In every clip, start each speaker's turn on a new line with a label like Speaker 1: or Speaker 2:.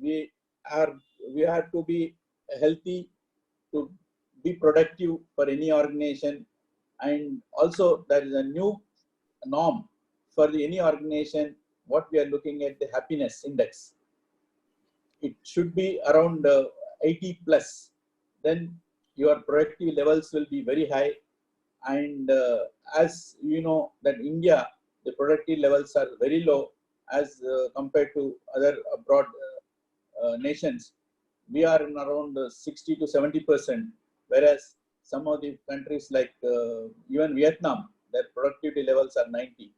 Speaker 1: we are we have to be healthy to be productive for any organization, and also there is a new norm for any organization. What we are looking at, the happiness index, it should be around 80 plus. Then your productive levels will be very high. And as you know that India, the productive levels are very low as compared to other abroad nations. We are in around 60 to 70%, whereas some of the countries like even Vietnam, their productivity levels are 90.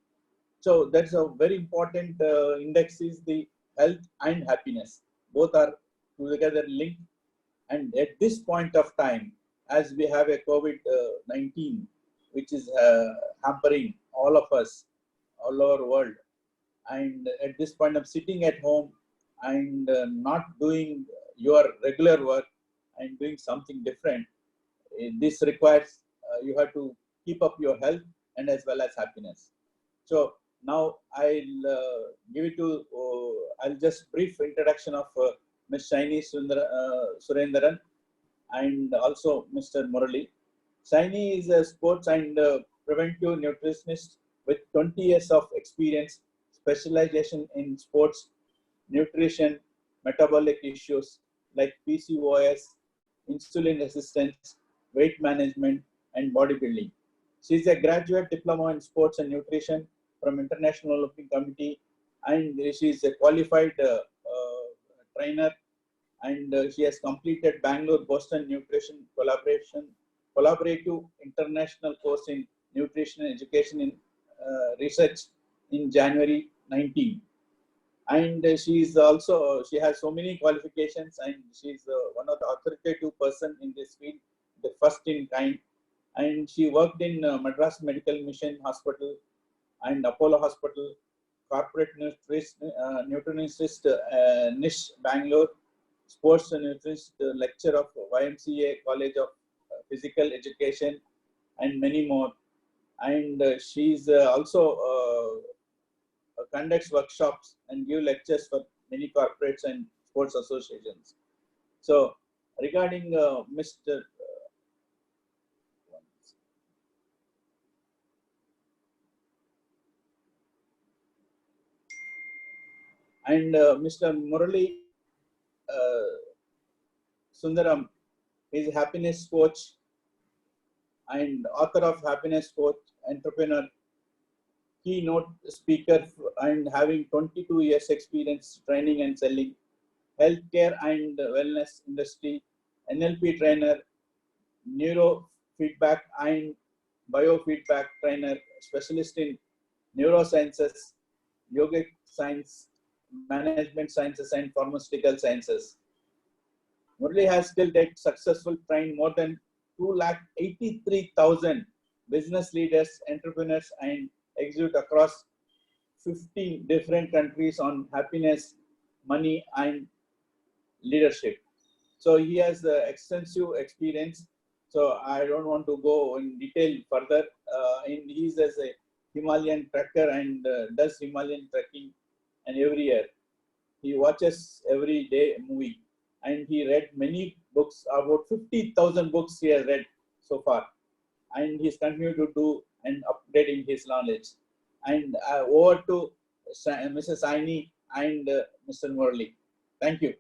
Speaker 1: So that's a very important index is the health and happiness. Both are together linked. And at this point of time, as we have a COVID-19, which is hampering all of us, all over the world, and at this point of sitting at home and not doing your regular work and doing something different, this requires you have to keep up your health and as well as happiness. So now I'll give it to, I'll just brief introduction of Ms. Shaini Surendran and also Mr. Murali. Shaini is a sports and preventive nutritionist with 20 years of experience, specialization in sports, nutrition, metabolic issues like PCOS, insulin resistance, weight management, and bodybuilding. She is a graduate diploma in sports and nutrition from International Olympic Committee, and she is a qualified trainer, and she has completed Bangalore Boston Nutrition Collaborative International course in Nutrition Education in Research in January 19. And she is also, she has so many qualifications, and she is one of the authoritative person in this field, the first in kind. And she worked in Madras Medical Mission Hospital and Apollo Hospital, corporate nutritionist NISH Bangalore, sports nutritionist lecturer of YMCA College of Physical Education, and many more. And she's also conducts workshops and give lectures for many corporates and sports associations. So regarding Mr. And Mr. Murali Sundaram is a happiness coach and author of Happiness Coach, entrepreneur, keynote speaker, and having 22 years experience training and selling, healthcare and wellness industry, NLP trainer, neurofeedback and biofeedback trainer, specialist in neurosciences, yogic science, management sciences, and pharmaceutical sciences. Murali has till date successful trained more than 283,000 business leaders, entrepreneurs, and executives across 50 different countries on happiness, money, and leadership. So he has extensive experience. So I don't want to go in detail further. He's as a Himalayan trekker and does Himalayan trekking, and every year he watches every day a movie, and he read many books, about 50,000 books he has read so far, and he's continued to do and updating his knowledge. And over to Mrs. Saini and Mr. Murali. Thank you.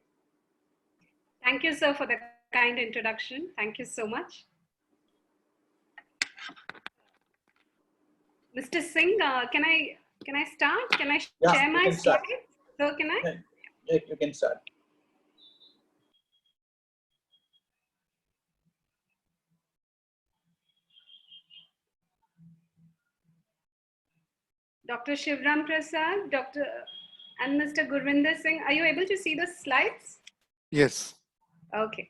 Speaker 2: Thank you, sir, for the kind introduction. Thank you so much. Mr. Singh, can I start? Can I share my slides? So can I?
Speaker 1: Yeah, you can start.
Speaker 2: Dr. Shivram Prasad, and Mr. Gurvinder Singh, are you able to see the slides?
Speaker 3: Yes.
Speaker 2: Okay.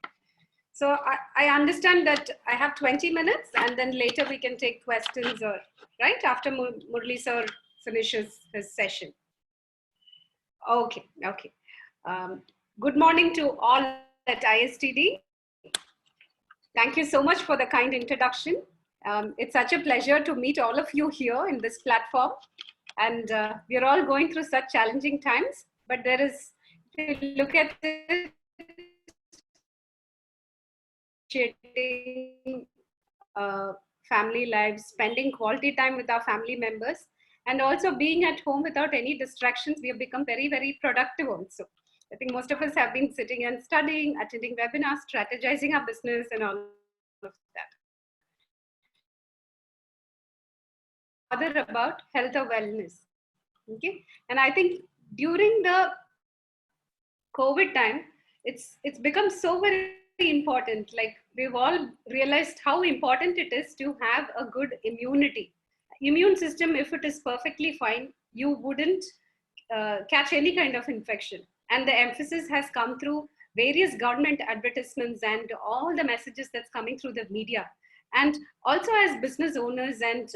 Speaker 2: So I understand that I have 20 minutes, and then later we can take questions, or right after Murali sir finishes his session. Okay. Okay. Good morning to all at ISTD. Thank you so much for the kind introduction. It's such a pleasure to meet all of you here in this platform. And we're all going through such challenging times, but there is you look at it, family lives, spending quality time with our family members, and also being at home without any distractions, we have become very, very productive also. I think most of us have been sitting and studying, attending webinars, strategizing our business and all of that. Other about health or wellness. Okay. And I think during the COVID time, it's become so very important. Like we've all realized how important it is to have a good immunity. Immune system, if it is perfectly fine, you wouldn't catch any kind of infection. And the emphasis has come through various government advertisements and all the messages that's coming through the media. And also as business owners and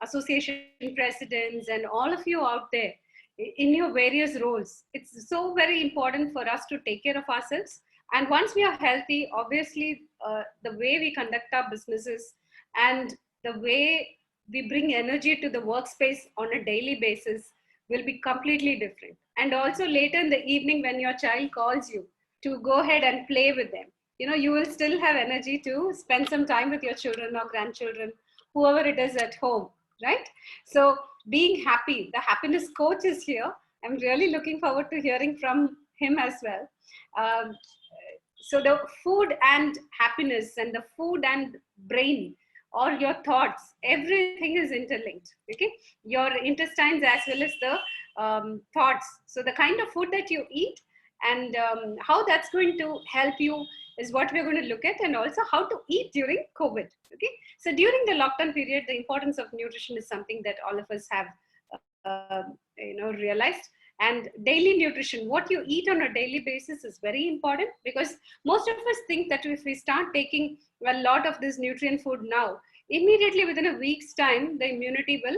Speaker 2: association presidents and all of you out there, in your various roles, it's so very important for us to take care of ourselves. And once we are healthy, obviously the way we conduct our businesses and the way we bring energy to the workspace on a daily basis will be completely different. And also later in the evening when your child calls you to go ahead and play with them, you know, you will still have energy to spend some time with your children or grandchildren, whoever it is at home, right? So being happy, the happiness coach is here. I'm really looking forward to hearing from him as well. So the food and happiness and the food and brain or your thoughts, everything is interlinked. Okay, your intestines as well as the thoughts. So the kind of food that you eat and how that's going to help you is what we're going to look at, and also how to eat during COVID. Okay, so during the lockdown period, the importance of nutrition is something that all of us have realized. And daily nutrition, what you eat on a daily basis, is very important, because most of us think that if we start taking a lot of this nutrient food now, immediately within a week's time, the immunity will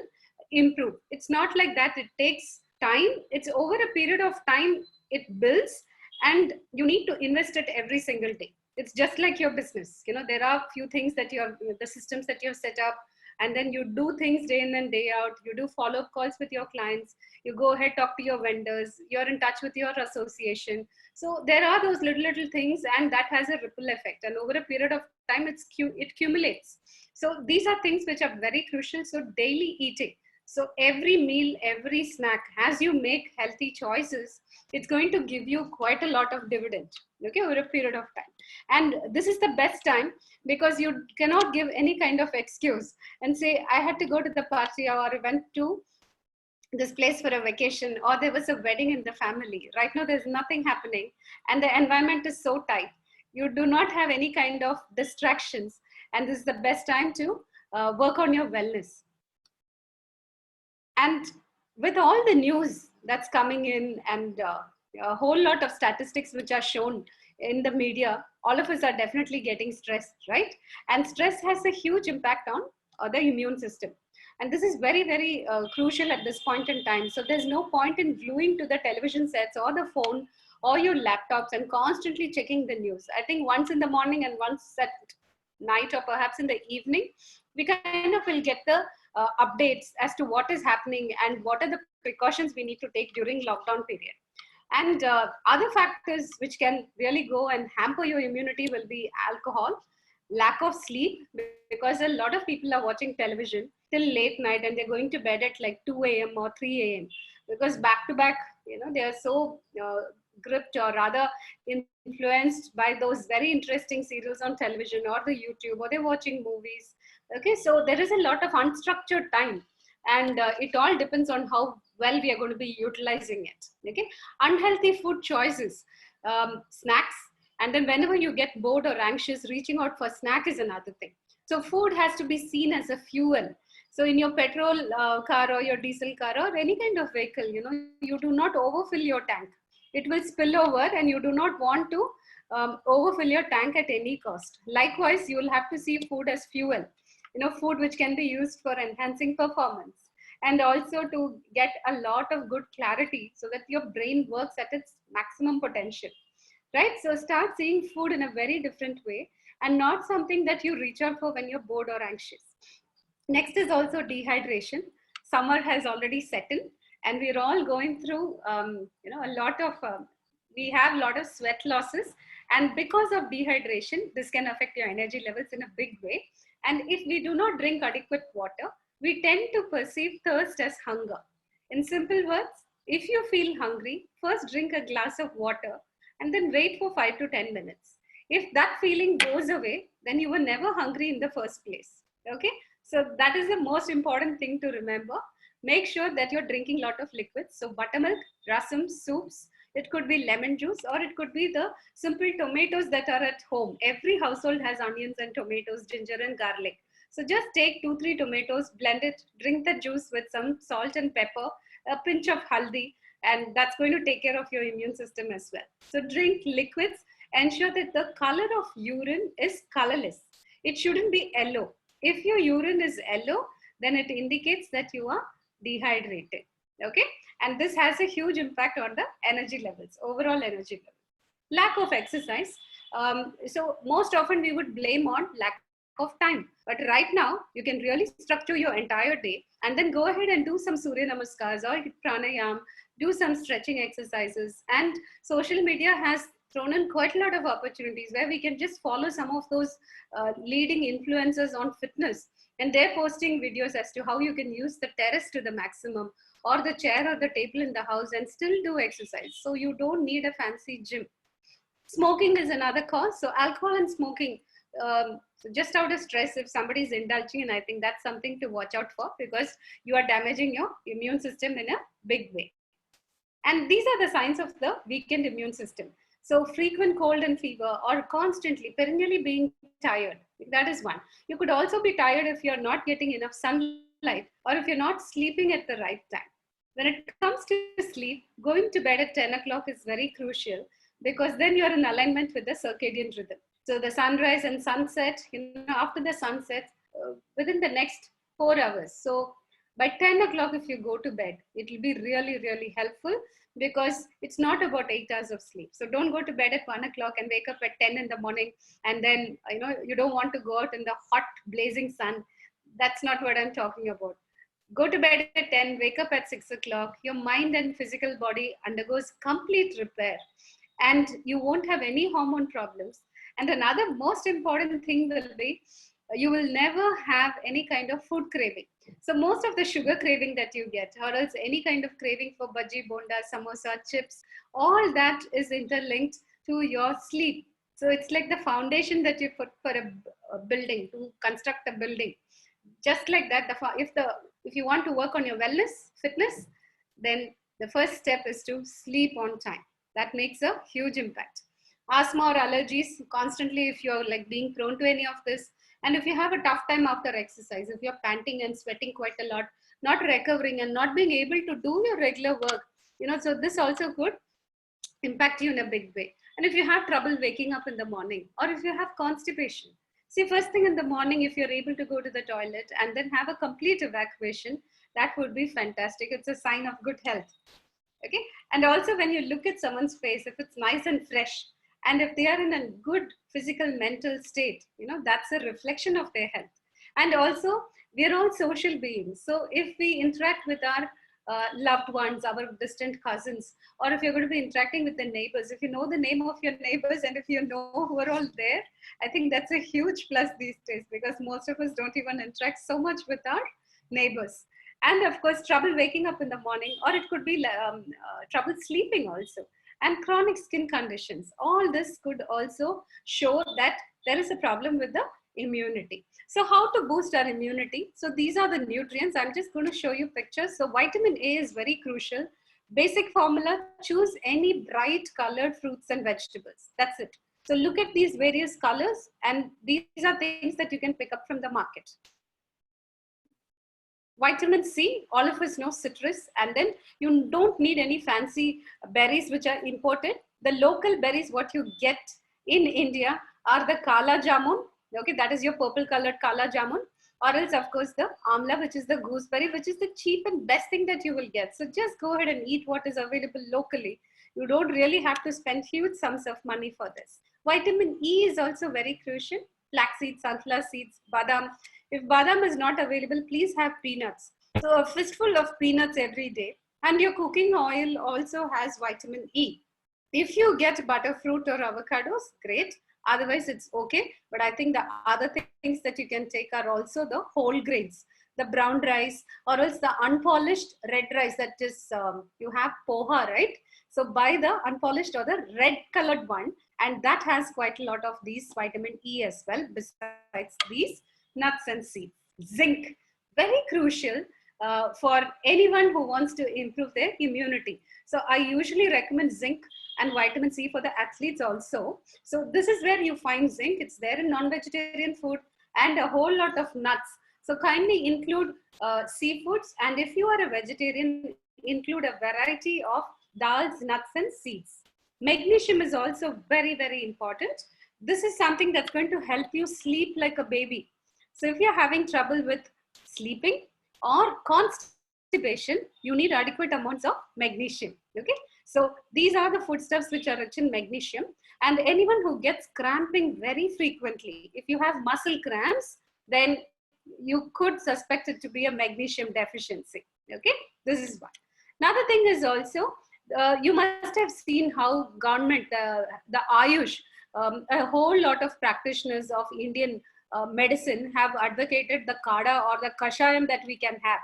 Speaker 2: improve. It's not like that. It takes time. It's over a period of time it builds, and you need to invest it every single day. It's just like your business. You know, there are few things that you have, the systems that you have set up, and then you do things day in and day out. You do follow-up calls with your clients. You go ahead, talk to your vendors. You're in touch with your association. So there are those little things, and that has a ripple effect. And over a period of time, it accumulates. So these are things which are very crucial. So daily eating. So every meal, every snack, as you make healthy choices, it's going to give you quite a lot of dividend, okay, over a period of time. And this is the best time, because you cannot give any kind of excuse and say, I had to go to the party, or I went to this place for a vacation, or there was a wedding in the family. Right now, there's nothing happening, and the environment is so tight. You do not have any kind of distractions, and this is the best time to work on your wellness. And with all the news that's coming in, and a whole lot of statistics which are shown in the media, all of us are definitely getting stressed, right? And stress has a huge impact on the immune system. And this is very, very crucial at this point in time. So there's no point in gluing to the television sets or the phone or your laptops and constantly checking the news. I think once in the morning and once at night, or perhaps in the evening, we kind of will get the updates as to what is happening and what are the precautions we need to take during lockdown period. And other factors which can really go and hamper your immunity will be alcohol, lack of sleep, because a lot of people are watching television till late night and they're going to bed at like 2 a.m. or 3 a.m. because back to back, you know, they are so gripped, or rather influenced by those very interesting serials on television or the YouTube, or they're watching movies. Okay, so there is a lot of unstructured time, and it all depends on how well we are going to be utilizing it. Okay, unhealthy food choices, snacks, and then whenever you get bored or anxious, reaching out for snack is another thing. So food has to be seen as a fuel. So in your petrol car or your diesel car or any kind of vehicle, you know, you do not overfill your tank. It will spill over, and you do not want to overfill your tank at any cost. Likewise, you will have to see food as fuel. You know, food which can be used for enhancing performance, and also to get a lot of good clarity so that your brain works at its maximum potential, right? So start seeing food in a very different way, and not something that you reach out for when you're bored or anxious. Next is also dehydration. Summer has already set in, and we're all going through, a lot of we have a lot of sweat losses, and because of dehydration, this can affect your energy levels in a big way. And if we do not drink adequate water, we tend to perceive thirst as hunger. In simple words, if you feel hungry, first drink a glass of water and then wait for 5 to 10 minutes. If that feeling goes away, then you were never hungry in the first place. Okay, so that is the most important thing to remember. Make sure that you're drinking a lot of liquids. So buttermilk, rasam, soups, it could be lemon juice, or it could be the simple tomatoes that are at home. Every household has onions and tomatoes, ginger and garlic. So just take 2-3 tomatoes, blend it, drink the juice with some salt and pepper, a pinch of haldi, and that's going to take care of your immune system as well. So drink liquids, ensure that the color of urine is colorless. It shouldn't be yellow. If your urine is yellow, then it indicates that you are dehydrated. Okay, and this has a huge impact on the energy levels, overall energy level. Lack of exercise. So most often we would blame on lack of time, but right now you can really structure your entire day and then go ahead and do some Surya Namaskars or pranayam, do some stretching exercises. And social media has thrown in quite a lot of opportunities where we can just follow some of those leading influencers on fitness, and they're posting videos as to how you can use the terrace to the maximum, or the chair or the table in the house, and still do exercise. So you don't need a fancy gym. Smoking is another cause. So alcohol and smoking, so just out of stress, if somebody is indulging, and I think that's something to watch out for, because you are damaging your immune system in a big way. And these are the signs of the weakened immune system. So frequent cold and fever, or constantly, perennially being tired. That is one. You could also be tired if you're not getting enough sunlight, or if you're not sleeping at the right time. When it comes to sleep, going to bed at 10 o'clock is very crucial, because then you're in alignment with the circadian rhythm. So the sunrise and sunset, after the sunset, within the next 4 hours. So by 10 o'clock, if you go to bed, it will be really, really helpful, because it's not about 8 hours of sleep. So don't go to bed at 1 o'clock and wake up at 10 in the morning, and then you don't want to go out in the hot blazing sun. That's not what I'm talking about. Go to bed at 10, wake up at 6 o'clock. Your mind and physical body undergoes complete repair, and you won't have any hormone problems. And another most important thing will be, you will never have any kind of food craving. So most of the sugar craving that you get, or else any kind of craving for bhaji, bonda, samosa, chips, all that is interlinked to your sleep. So it's like the foundation that you put for a building, to construct a building. Just like that, if you want to work on your wellness, fitness, then the first step is to sleep on time. That makes a huge impact. Asthma or allergies, constantly, if you're like being prone to any of this, and if you have a tough time after exercise, if you're panting and sweating quite a lot, not recovering and not being able to do your regular work, so this also could impact you in a big way. And if you have trouble waking up in the morning, or if you have constipation, see, first thing in the morning, if you're able to go to the toilet and then have a complete evacuation, that would be fantastic. It's a sign of good health. Okay. And also, when you look at someone's face, if it's nice and fresh, and if they are in a good physical, mental state, that's a reflection of their health. And also, we're all social beings. So if we interact with our loved ones, our distant cousins, or if you're going to be interacting with the neighbors, if you know the name of your neighbors and if you know who are all there, I think that's a huge plus these days, because most of us don't even interact so much with our neighbors. And of course, trouble waking up in the morning, or it could be trouble sleeping also. And chronic skin conditions. All this could also show that there is a problem with the immunity. So how to boost our immunity? So these are the nutrients. I'm just going to show you pictures. So vitamin A is very crucial. Basic formula, choose any bright colored fruits and vegetables. That's it. So look at these various colors, and these are things that you can pick up from the market. Vitamin C, all of us know citrus, and then you don't need any fancy berries which are imported. The local berries, what you get in India, are the kala jamun. Okay, that is your purple colored kala jamun, or else of course the amla, which is the gooseberry, which is the cheap and best thing that you will get. So just go ahead and eat what is available locally. You don't really have to spend huge sums of money for this. Vitamin E is also very crucial. Flax seeds, sunflower seeds, badam. If badam is not available, please have peanuts. So a fistful of peanuts every day. And your cooking oil also has vitamin E. If you get butterfruit or avocados, great. Otherwise, it's okay. But I think the other things that you can take are also the whole grains, the brown rice, or else the unpolished red rice that is, you have poha, right? So buy the unpolished or the red colored one, and that has quite a lot of these vitamin E as well, besides these nuts and seeds. Zinc, very crucial for anyone who wants to improve their immunity. So I usually recommend zinc and vitamin C for the athletes also. So this is where you find zinc. It's there in non-vegetarian food and a whole lot of nuts. So kindly include seafoods, and if you are a vegetarian, include a variety of dals, nuts and seeds. Magnesium is also very, very important. This is something that's going to help you sleep like a baby. So if you're having trouble with sleeping or constipation, you need adequate amounts of magnesium. Okay, so these are the foodstuffs which are rich in magnesium. And anyone who gets cramping very frequently, if you have muscle cramps, then you could suspect it to be a magnesium deficiency. Okay, this is one. Another thing is also, you must have seen how government, the Ayush, a whole lot of practitioners of Indian medicine have advocated the kada or the kashayam that we can have.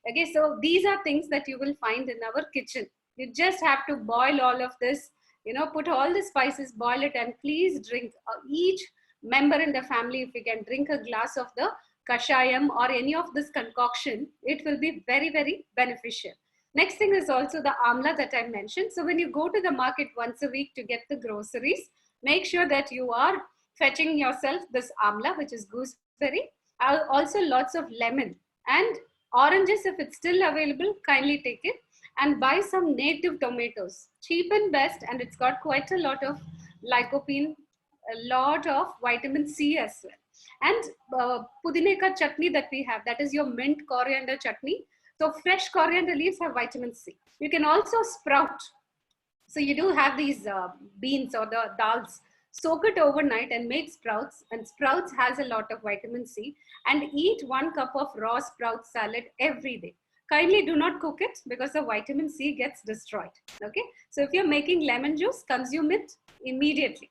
Speaker 2: Okay, so these are things that you will find in our kitchen. You just have to boil all of this, you know, put all the spices, boil it, and please drink. Each member in the family, if you can drink a glass of the kashayam or any of this concoction, it will be very, very beneficial. Next thing is also the amla that I mentioned. So when you go to the market once a week to get the groceries, make sure that you are fetching yourself this amla, which is gooseberry. Also lots of lemon and oranges. If it's still available, kindly take it, and buy some native tomatoes, cheap and best, and it's got quite a lot of lycopene, a lot of vitamin C as well. And pudine ka chutney that we have, that is your mint coriander chutney. So fresh coriander leaves have vitamin C. You can also sprout. So you do have these beans or the dals, soak it overnight and make sprouts, and sprouts has a lot of vitamin C, and eat 1 cup of raw sprout salad every day. Kindly do not cook it because the vitamin C gets destroyed. Okay, so if you're making lemon juice, consume it immediately.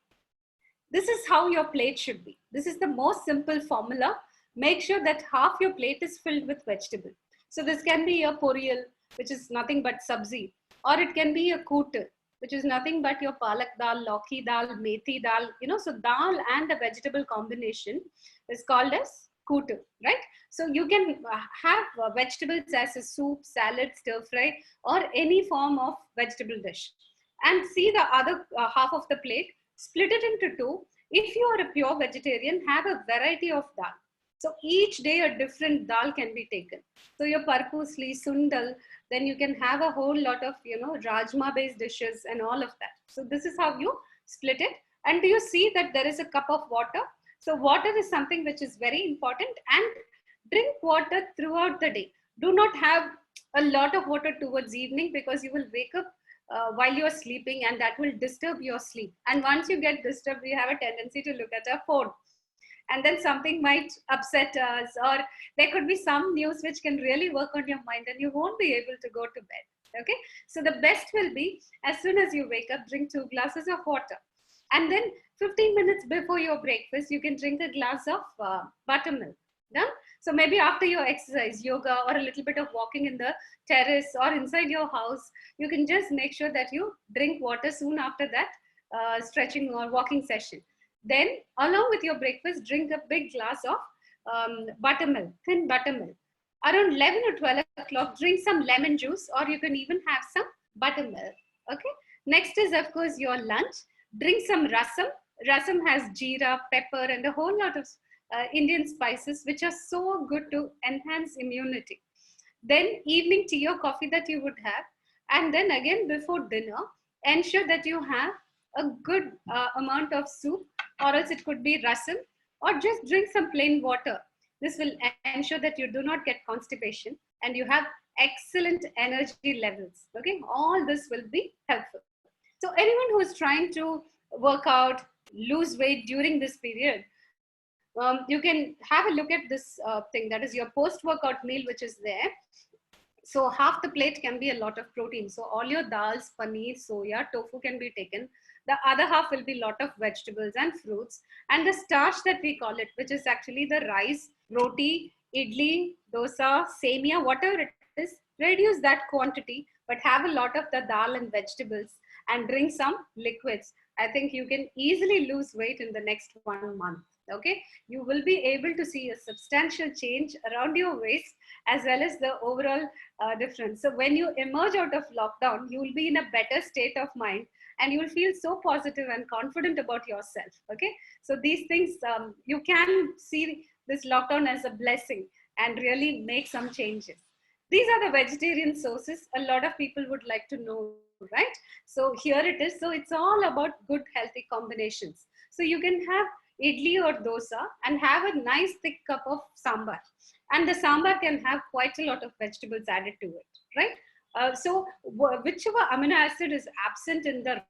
Speaker 2: This is how your plate should be. This is the most simple formula. Make sure that half your plate is filled with vegetable. So this can be a poriyal, which is nothing but sabzi, or it can be a kootu, which is nothing but your palak dal, lauki dal, methi dal, you know, so dal and the vegetable combination is called as kootu, right? So you can have vegetables as a soup, salad, stir fry, or any form of vegetable dish. And see the other half of the plate, split it into two. If you are a pure vegetarian, have a variety of dal. So each day a different dal can be taken. So your parpusli, sundal, then you can have a whole lot of, you know, rajma based dishes and all of that. So this is how you split it. And do you see that there is a cup of water? So water is something which is very important, and drink water throughout the day. Do not have a lot of water towards evening, because you will wake up while you're sleeping, and that will disturb your sleep. And once you get disturbed, we have a tendency to look at our phone, and then something might upset us, or there could be some news which can really work on your mind, and you won't be able to go to bed. Okay, so the best will be, as soon as you wake up, drink 2 glasses of water, and then 15 minutes before your breakfast, you can drink a glass of buttermilk. Done? So maybe after your exercise, yoga, or a little bit of walking in the terrace or inside your house, you can just make sure that you drink water soon after that stretching or walking session. Then along with your breakfast, drink a big glass of buttermilk, thin buttermilk. Around 11 or 12 o'clock, drink some lemon juice, or you can even have some buttermilk. Okay. Next is, of course, your lunch. Drink some rasam. Rasam has jeera, pepper, and a whole lot of Indian spices, which are so good to enhance immunity. Then evening tea or coffee that you would have. And then again, before dinner, ensure that you have a good amount of soup, or else it could be rasam, or just drink some plain water. This will ensure that you do not get constipation and you have excellent energy levels. Okay, all this will be helpful. So anyone who is trying to work out, lose weight during this period, you can have a look at this thing, that is your post-workout meal, which is there. So half the plate can be a lot of protein. So all your dals, paneer, soya, tofu can be taken. The other half will be a lot of vegetables and fruits. And the starch that we call it, which is actually the rice, roti, idli, dosa, semia, whatever it is, reduce that quantity, but have a lot of the dal and vegetables and drink some liquids. I think you can easily lose weight in the next 1 month. Okay, you will be able to see a substantial change around your waist as well as the overall difference. So when you emerge out of lockdown, you will be in a better state of mind and you will feel so positive and confident about yourself. Okay, so these things, you can see this lockdown as a blessing and really make some changes. These are the vegetarian sources a lot of people would like to know, right? So here it is. So it's all about good healthy combinations. So you can have idli or dosa and have a nice thick cup of sambar, and the sambar can have quite a lot of vegetables added to it, right? So whichever amino acid is absent in the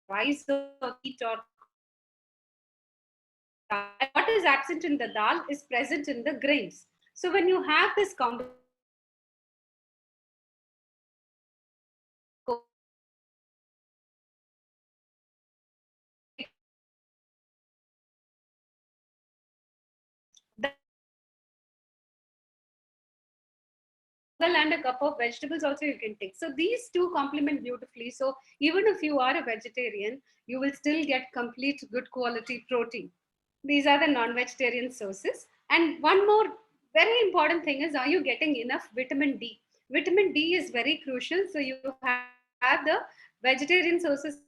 Speaker 2: rice or wheat or what is absent in the dal is present in the grains. So when you have this combination, and a cup of vegetables also you can take. So these two complement beautifully. So even if you are a vegetarian, you will still get complete good quality protein. These are the non-vegetarian sources. And one more very important thing is, are you getting enough vitamin D? Vitamin D is very crucial. So you have the vegetarian sources.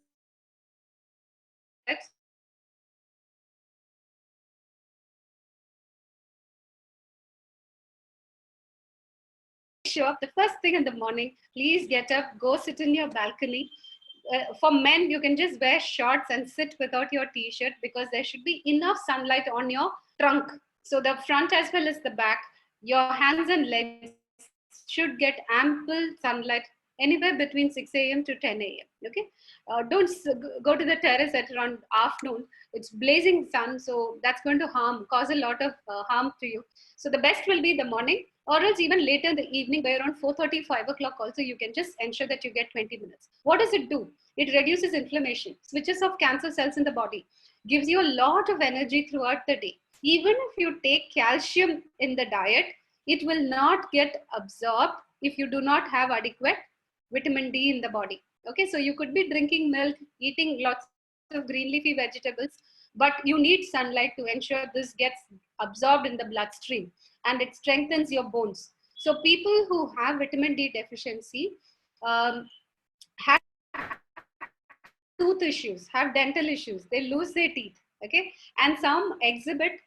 Speaker 2: Sure, the first thing in the morning, please get up, go sit in your balcony. For men, you can just wear shorts and sit without your t-shirt because there should be enough sunlight on your trunk. So the front as well as the back, your hands and legs should get ample sunlight anywhere between 6 a.m. to 10 a.m. Okay, don't go to the terrace at around afternoon. It's blazing sun, so that's going to cause a lot of harm to you. So the best will be the morning, or else even later in the evening by around 4:30, 5 o'clock also, you can just ensure that you get 20 minutes. What does it do? It reduces inflammation, switches off cancer cells in the body, gives you a lot of energy throughout the day. Even if you take calcium in the diet, it will not get absorbed if you do not have adequate vitamin D in the body. Okay, so you could be drinking milk, eating lots of green leafy vegetables, but you need sunlight to ensure this gets absorbed in the bloodstream and it strengthens your bones. So people who have vitamin D deficiency have tooth issues, have dental issues, they lose their teeth, okay? And some exhibit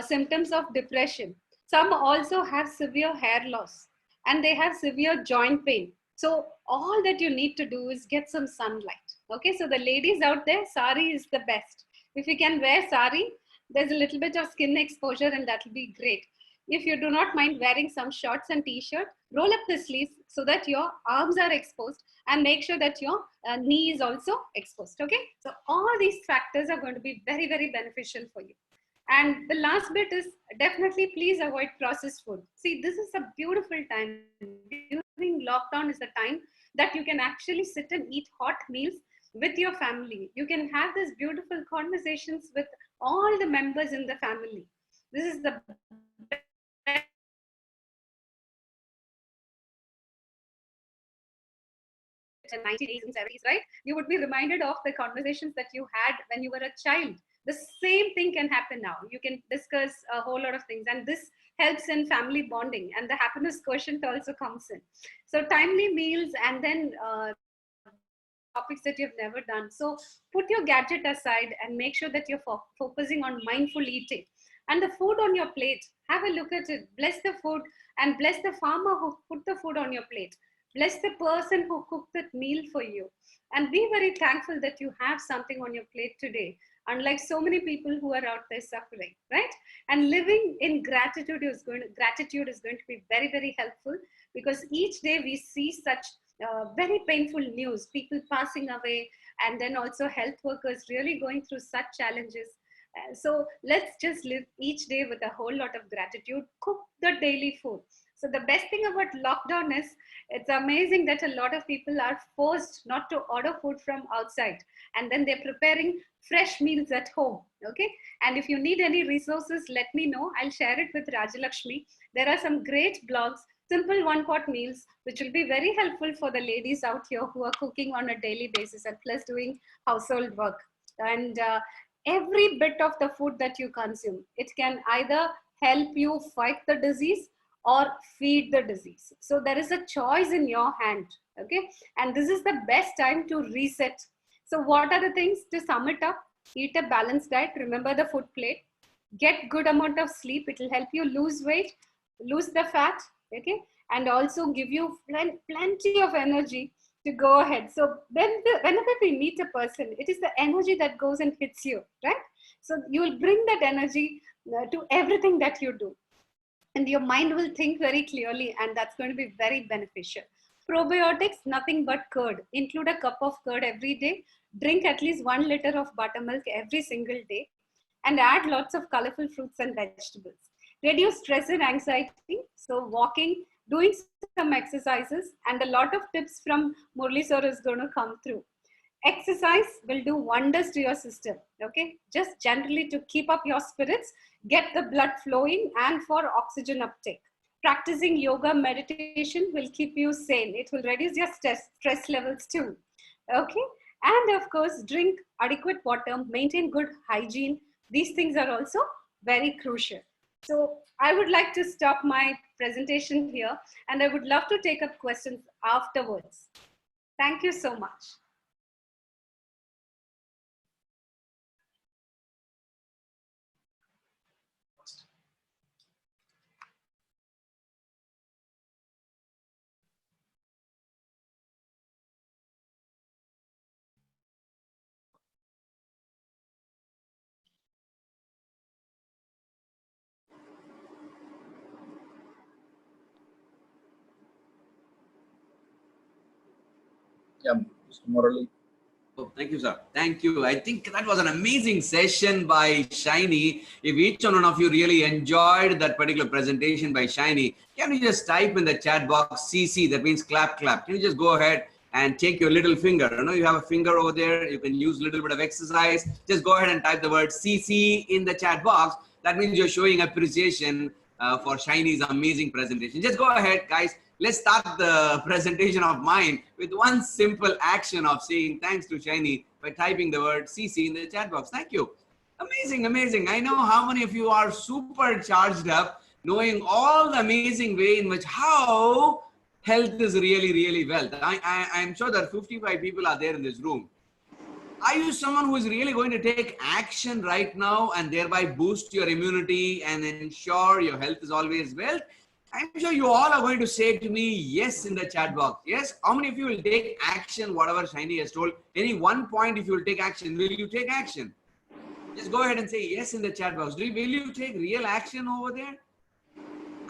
Speaker 2: symptoms of depression. Some also have severe hair loss and they have severe joint pain. So all that you need to do is get some sunlight, okay? So the ladies out there, sari is the best. If you can wear sari, there's a little bit of skin exposure and that'll be great. If you do not mind wearing some shorts and t-shirt, roll up the sleeves so that your arms are exposed and make sure that your knee is also exposed. Okay, so all these factors are going to be very, very beneficial for you. And the last bit is definitely please avoid processed food. See, this is a beautiful time. During lockdown is the time that you can actually sit and eat hot meals with your family. You can have these beautiful conversations with all the members in the family. This is the 90s and 70s, right? You would be reminded of the conversations that you had when you were a child. The same thing can happen now. You can discuss a whole lot of things, and this helps in family bonding, and the happiness quotient also comes in. So timely meals, and then topics that you've never done. So put your gadget aside and make sure that you're focusing on mindful eating. And the food on your plate, have a look at it. Bless the food and bless the farmer who put the food on your plate. Bless the person who cooked that meal for you. And be very thankful that you have something on your plate today, unlike so many people who are out there suffering, right? And living in gratitude is going to be very, very helpful, because each day we see such very painful news, people passing away, and then also health workers really going through such challenges. So let's just live each day with a whole lot of gratitude. Cook the daily food. So the best thing about lockdown is it's amazing that a lot of people are forced not to order food from outside, and then they're preparing fresh meals at home. Okay. And if you need any resources, let me know. I'll share it with Rajalakshmi. There are some great blogs, simple one-pot meals, which will be very helpful for the ladies out here who are cooking on a daily basis and plus doing household work. And every bit of the food that you consume, it can either help you fight the disease or feed the disease. So there is a choice in your hand. Okay. And this is the best time to reset. So what are the things? To sum it up: eat a balanced diet, remember the food plate, get good amount of sleep, it will help you lose weight, lose the fat, okay, and also give you plenty of energy to go ahead. So whenever we meet a person, it is the energy that goes and hits you, right? So you will bring that energy to everything that you do, and your mind will think very clearly, and that's going to be very beneficial. Probiotics, nothing but curd. Include a cup of curd every day. Drink at least 1 liter of buttermilk every single day, and add lots of colorful fruits and vegetables. Reduce stress and anxiety. So walking, doing some exercises, and a lot of tips from Murli sir is going to come through. Exercise will do wonders to your system. Okay, just generally to keep up your spirits, get the blood flowing, and for oxygen uptake. Practicing yoga, meditation will keep you sane. It will reduce your stress levels too. Okay, and of course, drink adequate water, maintain good hygiene. These things are also very crucial. So I would like to stop my presentation here, and I would love to take up questions afterwards. Thank you so much.
Speaker 1: Yeah, Mr. Murali.
Speaker 3: Oh, thank you, sir. Thank you. I think that was an amazing session by Shiny. If each one of you really enjoyed that particular presentation by Shiny, can you just type in the chat box CC? That means clap, clap. Can you just go ahead and take your little finger? You know, you have a finger over there. You can use a little bit of exercise. Just go ahead and type the word CC in the chat box. That means you're showing appreciation for Shiny's amazing presentation. Just go ahead, guys. Let's start the presentation of mine with one simple action of saying thanks to Shiny by typing the word CC in the chat box. Thank you. Amazing, amazing. I know how many of you are super charged up, knowing all the amazing way in which how health is really, really wealth. I'm sure that 55 people are there in this room. Are you someone who is really going to take action right now and thereby boost your immunity and ensure your health is always wealth? I'm sure you all are going to say to me, yes, in the chat box. Yes. How many of you will take action, whatever Shiny has told? Any one point, if you will take action, will you take action? Just go ahead and say yes in the chat box. Will you take real action over there?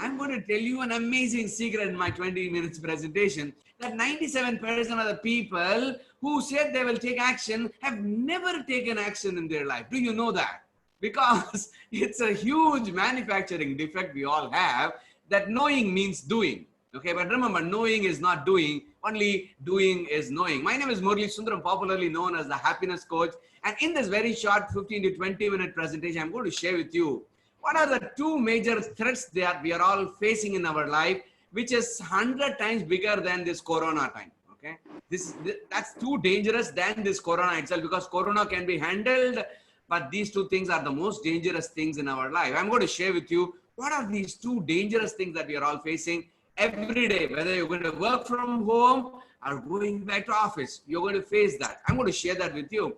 Speaker 3: I'm going to tell you an amazing secret in my 20 minutes presentation that 97% of the people who said they will take action have never taken action in their life. Do you know that? Because it's a huge manufacturing defect we all have, that knowing means doing. Okay, but remember, knowing is not doing, only doing is knowing. My name is Murli Sundaram, popularly known as the Happiness Coach. And in this very short 15 to 20 minute presentation, I'm going to share with you what are the two major threats that we are all facing in our life, which is 100 times bigger than this corona time. Okay, that's too dangerous than this corona itself, because corona can be handled, but these two things are the most dangerous things in our life. I'm going to share with you what are these two dangerous things that we are all facing every day, whether you're going to work from home or going back to office, you're going to face that. I'm going to share that with you.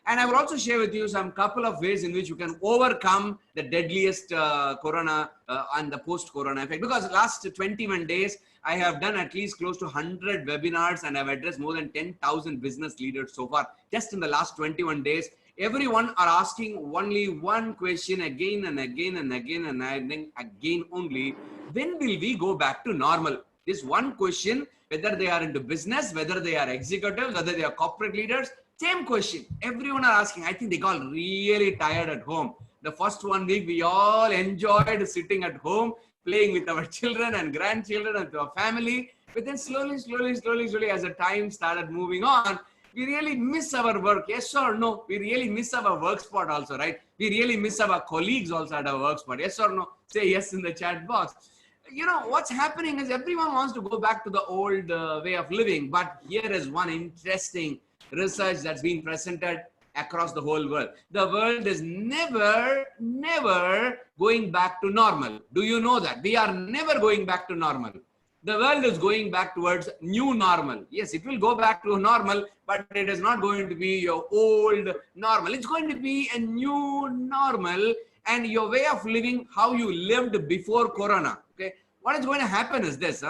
Speaker 3: And I will also share with you some couple of ways in which you can overcome the deadliest corona and the post-corona effect. Because last 21 days, I have done at least close to 100 webinars and I've addressed more than 10,000 business leaders so far, just in the last 21 days. Everyone are asking only one question again and again and again and again only. When will we go back to normal? This one question, whether they are into business, whether they are executives, whether they are corporate leaders, same question. Everyone are asking. I think they got really tired at home. The first 1 week, we all enjoyed sitting at home. playing with our children and grandchildren and our family. But then slowly, as the time started moving on, we really miss our work. Yes or no? We really miss our work spot also, right? We really miss our colleagues also at our work spot. Yes or no? Say yes in the chat box. You know, what's happening is everyone wants to go back to the old way of living. But here is one interesting research that's been presented across the whole world. The world is never going back to normal. Do you know that? We are never going back to normal. The world is going back towards new normal. Yes, it will go back to normal, but it is not going to be your old normal. It's going to be a new normal, and your way of living, how you lived before Corona. Okay, what is going to happen is this.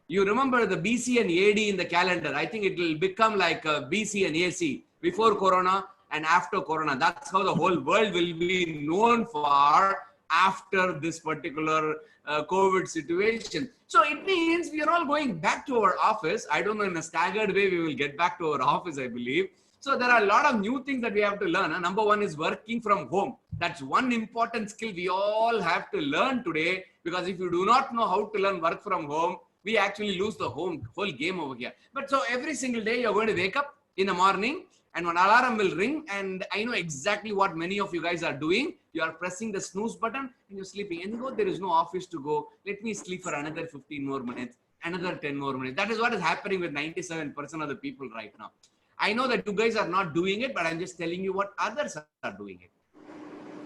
Speaker 3: You remember the BC and AD in the calendar. I think it will become like BC and AC, before Corona and after Corona. That's how the whole world will be known for after this particular COVID situation. So it means we are all going back to our office. I don't know, in a staggered way, we will get back to our office, I believe. So there are a lot of new things that we have to learn. Number one is working from home. That's one important skill we all have to learn today, because if you do not know how to learn work from home, we actually lose the whole game over here. But so every single day you're going to wake up in the morning, and one alarm will ring, and I know exactly what many of you guys are doing. You are pressing the snooze button and you're sleeping. And you know, there is no office to go. Let me sleep for another 15 more minutes, another 10 more minutes. That is what is happening with 97% of the people right now. I know that you guys are not doing it, but I'm just telling you what others are doing it.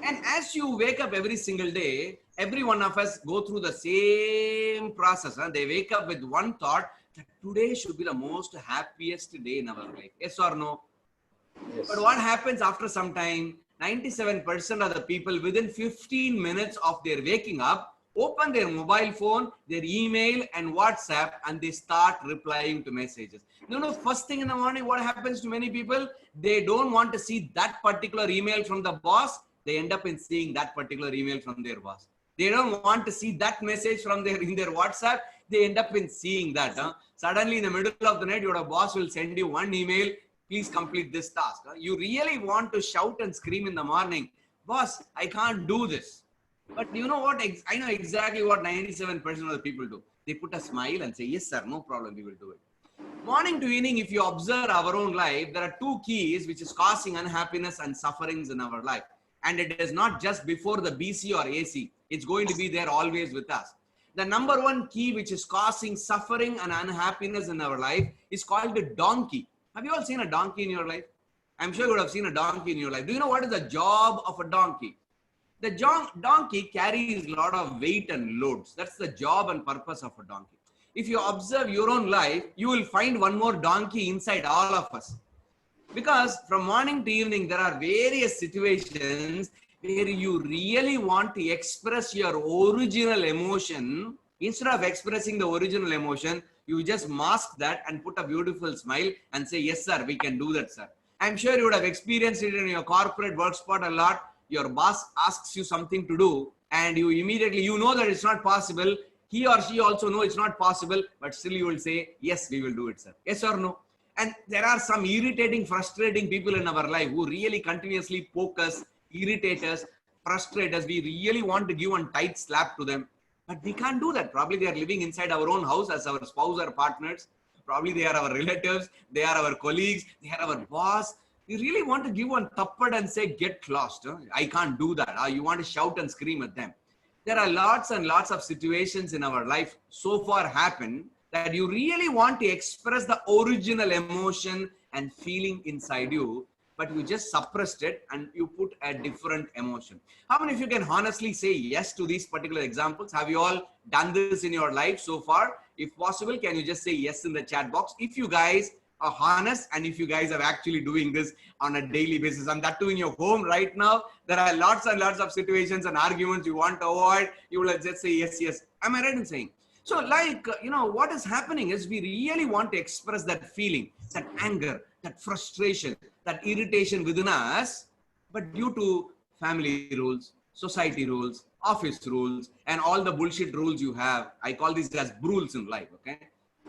Speaker 3: And as you wake up every single day, every one of us go through the same process. They wake up with one thought, that today should be the most happiest day in our life. Yes or no?
Speaker 1: Yes.
Speaker 3: But what happens after some time? 97% of the people within 15 minutes of their waking up open their mobile phone, their email and WhatsApp, and they start replying to messages. You know, first thing in the morning, what happens to many people? They don't want to see that particular email from the boss. They end up in seeing that particular email from their boss. They don't want to see that message from in their WhatsApp. They end up in seeing that. Suddenly in the middle of the night, your boss will send you one email. Please complete this task. You really want to shout and scream in the morning, boss, I can't do this. But you know what? I know exactly what 97% of the people do. They put a smile and say, yes, sir, no problem, we will do it. Morning to evening, if you observe our own life, there are two keys which is causing unhappiness and sufferings in our life. And it is not just before the BC or AC. It's going to be there always with us. The number one key which is causing suffering and unhappiness in our life is called the donkey. Have you all seen a donkey in your life? I'm sure you would have seen a donkey in your life. Do you know what is the job of a donkey? The donkey carries a lot of weight and loads. That's the job and purpose of a donkey. If you observe your own life, you will find one more donkey inside all of us. Because from morning to evening, there are various situations where you really want to express your original emotion. Instead of expressing the original emotion, you just mask that and put a beautiful smile and say, yes, sir, we can do that, sir. I'm sure you would have experienced it in your corporate work spot a lot. Your boss asks you something to do and you immediately, you know that it's not possible. He or she also know it's not possible, but still you will say, yes, we will do it, sir. Yes or no? And there are some irritating, frustrating people in our life who really continuously poke us, irritate us, frustrate us. We really want to give a tight slap to them. But we can't do that. Probably they are living inside our own house as our spouse or partners. Probably they are our relatives. They are our colleagues. They are our boss. We really want to give one tappad and say, get lost. I can't do that. You want to shout and scream at them. There are lots and lots of situations in our life so far happen that you really want to express the original emotion and feeling inside you, but you just suppressed it and you put a different emotion. How many of you can honestly say yes to these particular examples? Have you all done this in your life so far? If possible, can you just say yes in the chat box? If you guys are honest and if you guys are actually doing this on a daily basis, and that too in your home right now, there are lots and lots of situations and arguments you want to avoid. You will just say yes, yes. Am I right in saying? So like, what is happening is we really want to express that feeling, that anger, that frustration, that irritation within us, but due to family rules, society rules, office rules, and all the bullshit rules you have, I call these as rules in life, okay?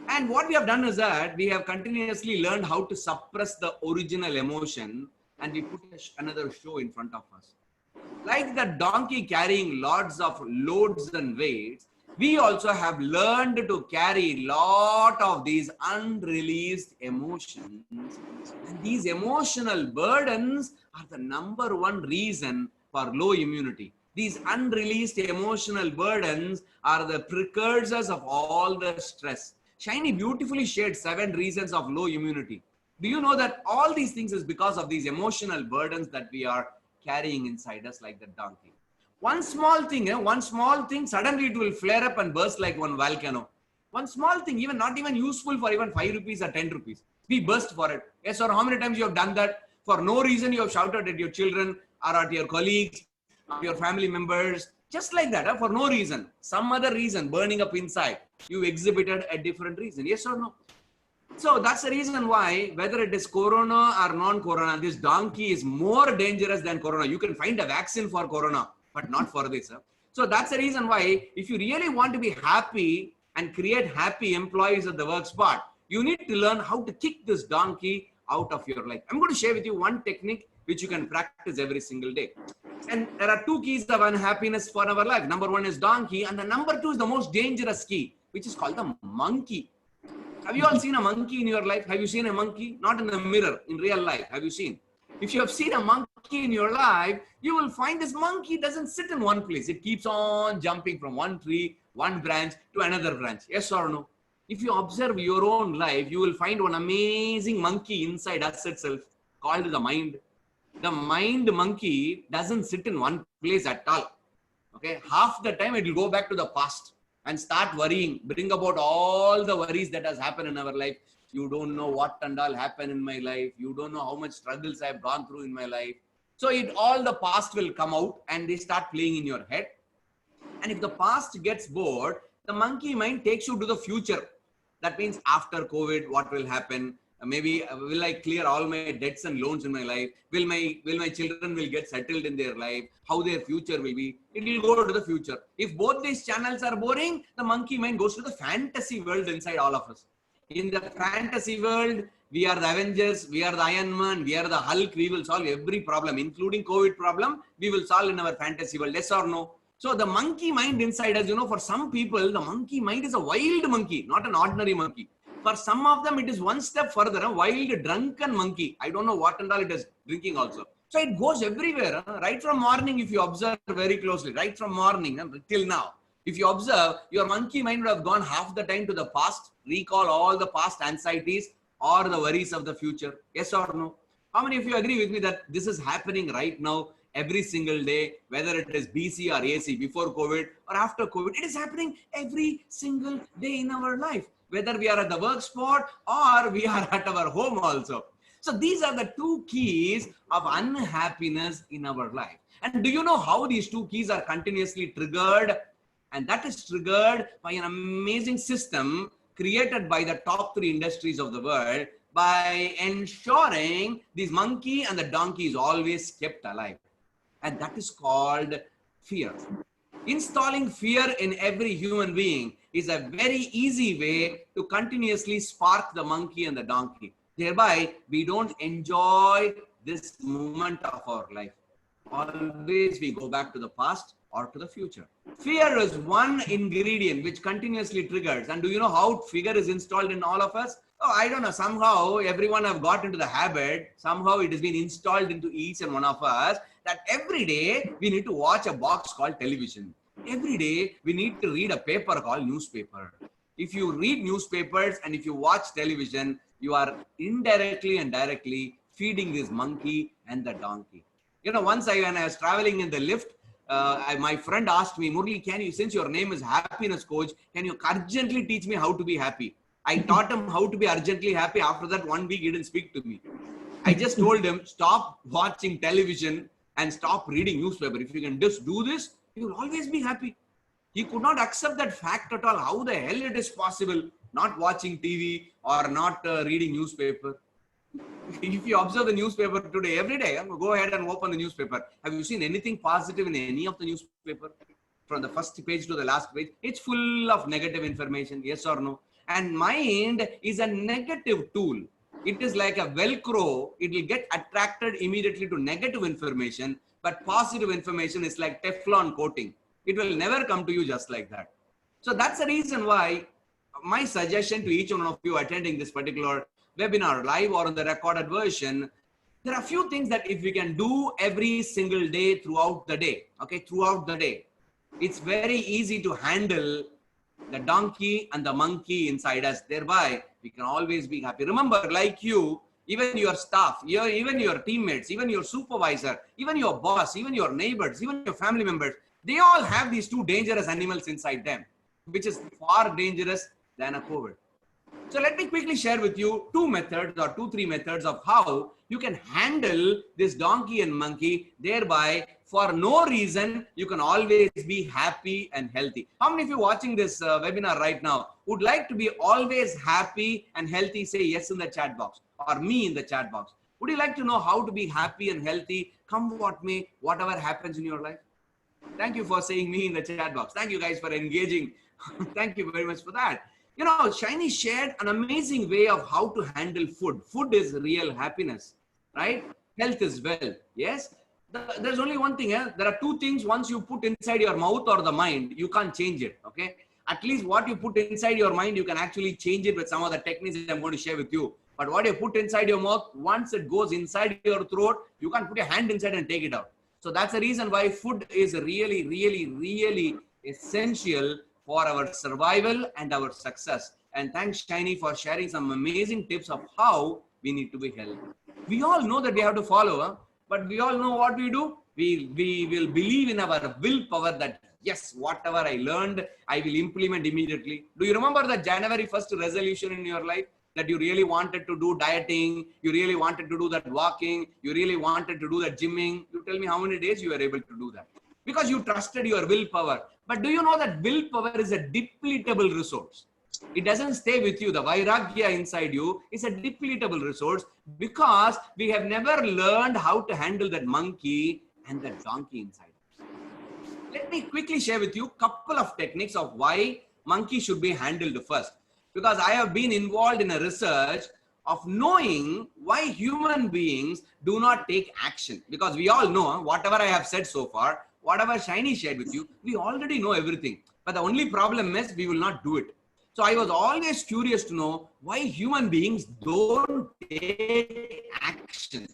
Speaker 3: And what we have done is that we have continuously learned how to suppress the original emotion and we put another show in front of us. Like the donkey carrying lots of loads and weights, we also have learned to carry lot of these unreleased emotions. And these emotional burdens are the number one reason for low immunity. These unreleased emotional burdens are the precursors of all the stress. Shiny beautifully shared 7 reasons of low immunity. Do you know that all these things is because of these emotional burdens that we are carrying inside us like the donkey? One small thing, suddenly it will flare up and burst like one volcano. One small thing, even not even useful for even 5 rupees or 10 rupees. We burst for it. Yes, or how many times you have done that? For no reason, you have shouted at your children or at your colleagues, or your family members, just like that, for no reason. Some other reason, burning up inside. You exhibited a different reason. Yes or no? So that's the reason why, whether it is corona or non-corona, this donkey is more dangerous than corona. You can find a vaccine for corona, but not for this. So that's the reason why, if you really want to be happy and create happy employees at the work spot, you need to learn how to kick this donkey out of your life. I'm going to share with you one technique which you can practice every single day. And there are 2 keys of unhappiness for our life. Number 1 is donkey, and the number 2 is the most dangerous key, which is called the monkey. Have you all seen a monkey in your life? Have you seen a monkey? Not in the mirror, in real life. Have you seen? If you have seen a monkey in your life, you will find this monkey doesn't sit in one place. It keeps on jumping from one tree, one branch to another branch. Yes or no? If you observe your own life, you will find one amazing monkey inside us itself called the mind. The mind monkey doesn't sit in one place at all. Okay, half the time it will go back to the past and start worrying, bring about all the worries that has happened in our life. You don't know what and all happened in my life. You don't know how much struggles I've gone through in my life. So all the past will come out and they start playing in your head. And if the past gets bored, the monkey mind takes you to the future. That means after COVID, what will happen? Maybe will I clear all my debts and loans in my life? Will my children will get settled in their life? How their future will be? It will go to the future. If both these channels are boring, the monkey mind goes to the fantasy world inside all of us. In the fantasy world, we are the Avengers, we are the Iron Man, we are the Hulk. We will solve every problem, including COVID problem. We will solve in our fantasy world. Yes or no? So the monkey mind inside us, for some people, the monkey mind is a wild monkey, not an ordinary monkey. For some of them, it is one step further, a wild drunken monkey. I don't know what and all it is drinking also. So it goes everywhere, right from morning, if you observe very closely, right from morning till now. If you observe, your monkey mind would have gone half the time to the past, recall all the past anxieties or the worries of the future. Yes or no? How many of you agree with me that this is happening right now, every single day, whether it is BC or AC, before COVID or after COVID? It is happening every single day in our life, whether we are at the work spot or we are at our home also. So these are the 2 keys of unhappiness in our life. And do you know how these 2 keys are continuously triggered? And that is triggered by an amazing system created by the top 3 industries of the world, by ensuring this monkey and the donkey is always kept alive. And that is called fear. Installing fear in every human being is a very easy way to continuously spark the monkey and the donkey. Thereby, we don't enjoy this moment of our life. Always we go back to the past or to the future. Fear is one ingredient which continuously triggers. And do you know how fear is installed in all of us? Oh, I don't know. Somehow everyone have got into the habit. Somehow it has been installed into each and one of us that every day we need to watch a box called television. Every day we need to read a paper called newspaper. If you read newspapers and if you watch television, you are indirectly and directly feeding this monkey and the donkey. Once when I was traveling in the lift, my friend asked me, Murli, since your name is Happiness Coach, can you urgently teach me how to be happy? I taught him how to be urgently happy. After that, 1 week, he didn't speak to me. I just told him, stop watching television and stop reading newspaper. If you can just do this, you will always be happy. He could not accept that fact at all. How the hell it is possible not watching TV or not reading newspaper? If you observe the newspaper today, every day, go ahead and open the newspaper. Have you seen anything positive in any of the newspaper? From the first page to the last page, it's full of negative information, yes or no? And mind is a negative tool. It is like a Velcro. It will get attracted immediately to negative information, but positive information is like Teflon coating. It will never come to you just like that. So that's the reason why my suggestion to each one of you attending this particular webinar, live or on the recorded version, there are a few things that if we can do every single day throughout the day, okay, throughout the day, it's very easy to handle the donkey and the monkey inside us. Thereby, we can always be happy. Remember, like you, even your staff, even your teammates, even your supervisor, even your boss, even your neighbors, even your family members, they all have these two dangerous animals inside them, which is far dangerous than a COVID. So let me quickly share with you three methods of how you can handle this donkey and monkey. Thereby, for no reason, you can always be happy and healthy. How many of you watching this webinar right now would like to be always happy and healthy? Say yes in the chat box, or me in the chat box. Would you like to know how to be happy and healthy, come what may, whatever happens in your life? Thank you for saying me in the chat box. Thank you guys for engaging. Thank you very much for that. You know, Shiny shared an amazing way of how to handle food. Food is real happiness, right? Health is wealth. Yes. There's only one thing. There are two things. Once you put inside your mouth or the mind, you can't change it. Okay. At least what you put inside your mind, you can actually change it with some of the techniques that I'm going to share with you. But what you put inside your mouth, once it goes inside your throat, you can't put your hand inside and take it out. So that's the reason why food is really, really, really essential for our survival and our success. And thanks, Shiny, for sharing some amazing tips of how we need to be healthy. We all know that we have to follow, but we all know what we do. We will believe in our willpower that, yes, whatever I learned, I will implement immediately. Do you remember the January 1st resolution in your life? That you really wanted to do dieting, you really wanted to do that walking, you really wanted to do that gymming. You tell me how many days you were able to do that. Because you trusted your willpower. But do you know that willpower is a depletable resource? It doesn't stay with you. The Vairagya inside you is a depletable resource because we have never learned how to handle that monkey and that donkey inside us. Let me quickly share with you a couple of techniques of why monkey should be handled first. Because I have been involved in a research of knowing why human beings do not take action. Because we all know whatever I have said so far, whatever Shiny shared with you, we already know everything. But the only problem is we will not do it. So I was always curious to know why human beings don't take action.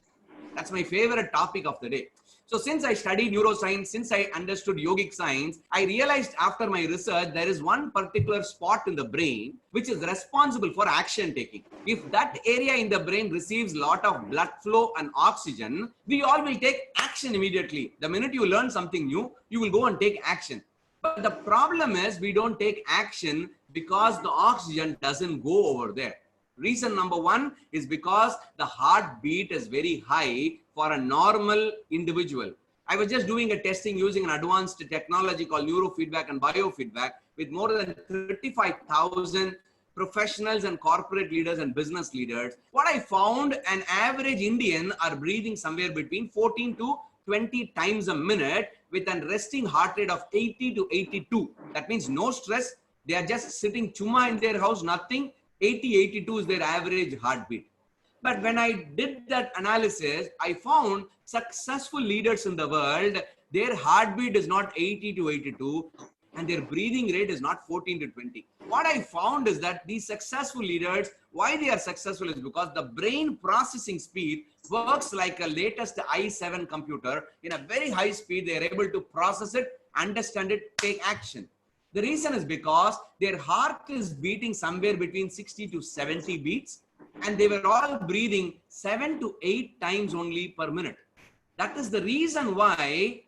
Speaker 3: That's my favorite topic of the day. So since I studied neuroscience, since I understood yogic science, I realized after my research, there is one particular spot in the brain which is responsible for action taking. If that area in the brain receives a lot of blood flow and oxygen, we all will take action immediately. The minute you learn something new, you will go and take action. But the problem is we don't take action because the oxygen doesn't go over there. Reason number one is because the heartbeat is very high for a normal individual. I was just doing a testing using an advanced technology called neurofeedback and biofeedback with more than 35,000 professionals and corporate leaders and business leaders. What I found, an average Indian are breathing somewhere between 14 to 20 times a minute with a resting heart rate of 80 to 82. That means no stress. They are just sitting chuma in their house, nothing. 80, 82 is their average heartbeat. But when I did that analysis, I found successful leaders in the world, their heartbeat is not 80 to 82 and their breathing rate is not 14 to 20. What I found is that these successful leaders, why they are successful is because the brain processing speed works like a latest i7 computer. In a very high speed, they are able to process it, understand it, take action. The reason is because their heart is beating somewhere between 60 to 70 beats and they were all breathing 7 to 8 times only per minute. That is the reason why